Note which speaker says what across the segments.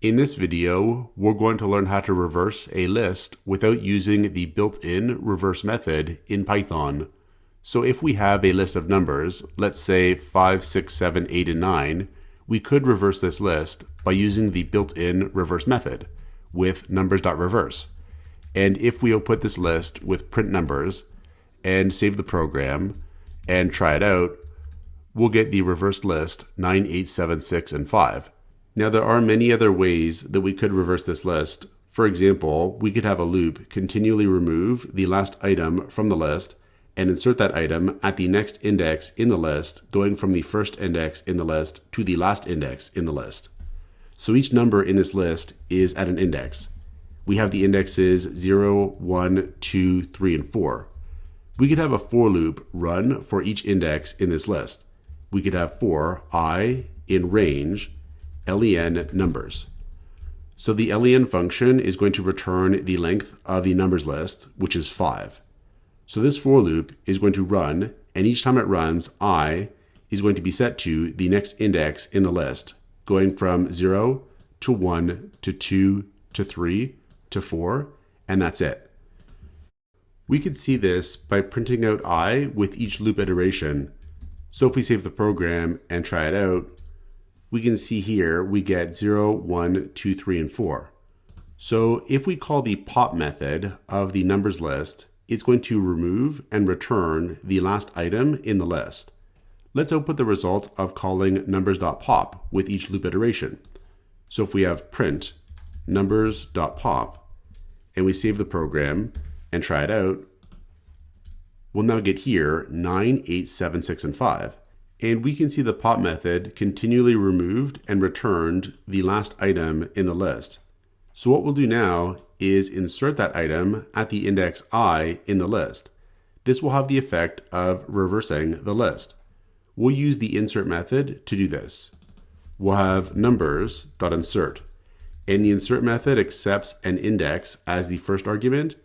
Speaker 1: In this video, we're going to learn how to reverse a list without using the built-in reverse method in Python. So if we have a list of numbers, let's say 5, 6, 7, 8, and 9, we could reverse this list by using the built-in reverse method with numbers.reverse. And if we output this list with print numbers and save the program and try it out, we'll get the reversed list 9, 8, 7, 6, and 5. Now there are many other ways that we could reverse this list. For example, we could have a loop continually remove the last item from the list and insert that item at the next index in the list, going from the first index in the list to the last index in the list. So each number in this list is at an index. We have the indexes 0, 1, 2, 3, and 4. We could have a for loop run for each index in this list. We could have for I in range len numbers. So the len function is going to return the length of the numbers list, which is 5. So this for loop is going to run, and each time it runs, I is going to be set to the next index in the list, going from 0 to 1 to 2 to 3 to 4, and that's it. We could see this by printing out I with each loop iteration. So if we save the program and try it out, we can see here we get 0, 1, 2, 3, and 4. So if we call the pop method of the numbers list, it's going to remove and return the last item in the list. Let's output the result of calling numbers.pop with each loop iteration. So if we have print numbers.pop and we save the program and try it out, we'll now get here 9, 8, 7, 6, and 5. And we can see the pop method continually removed and returned the last item in the list. So what we'll do now is insert that item at the index I in the list. This will have the effect of reversing the list. We'll use the insert method to do this. We'll have numbers.insert, and the insert method accepts an index as the first argument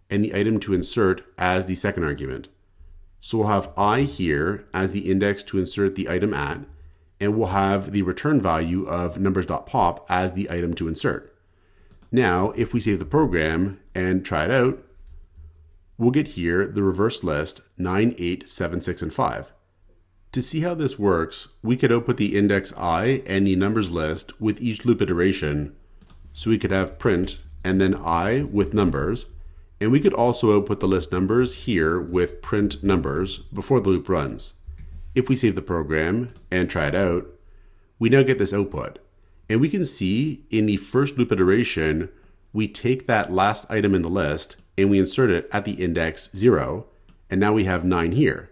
Speaker 1: and the item to insert as the second argument. So we'll have I here as the index to insert the item at, and we'll have the return value of numbers.pop as the item to insert. Now, if we save the program and try it out, we'll get here the reverse list 9, 8, 7, 6, and 5. To see how this works, we could output the index I and the numbers list with each loop iteration. So we could have print and then I with numbers. And we could also output the list numbers here with print numbers before the loop runs. If we save the program and try it out, we now get this output. And we can see in the first loop iteration, we take that last item in the list and we insert it at the index 0, and now we have 9 here.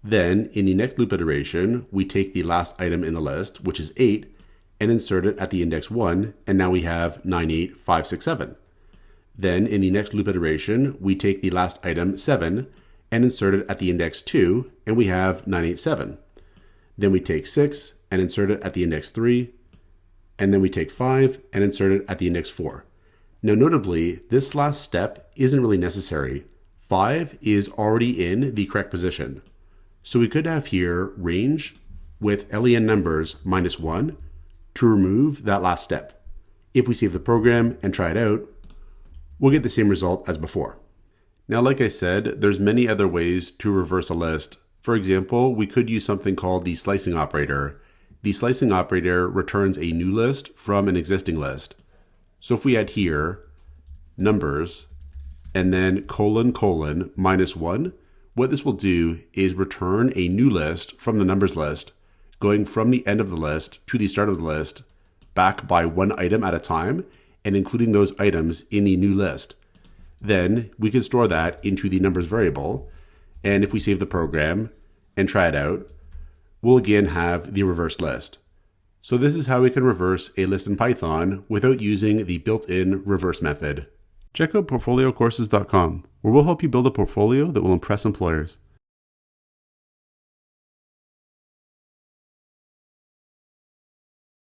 Speaker 1: Then in the next loop iteration, we take the last item in the list, which is 8, and insert it at the index 1, and now we have 9, 8, 5, 6, 7. Then in the next loop iteration, we take the last item 7 and insert it at the index 2, and we have 9, 8, 7. Then we take 6 and insert it at the index 3, and then we take 5 and insert it at the index 4. Now notably, this last step isn't really necessary. 5 is already in the correct position. So we could have here range with len numbers -1 to remove that last step. If we save the program and try it out, we'll get the same result as before. Now, like I said, there's many other ways to reverse a list. For example, we could use something called the slicing operator. The slicing operator returns a new list from an existing list. So if we add here numbers and then colon -1, what this will do is return a new list from the numbers list, going from the end of the list to the start of the list, back by one item at a time, and including those items in the new list. Then we can store that into the numbers variable, and if we save the program and try it out, we'll again have the reversed list. So this is how we can reverse a list in Python without using the built-in reverse method. Check out portfoliocourses.com, where we'll help you build a portfolio that will impress employers.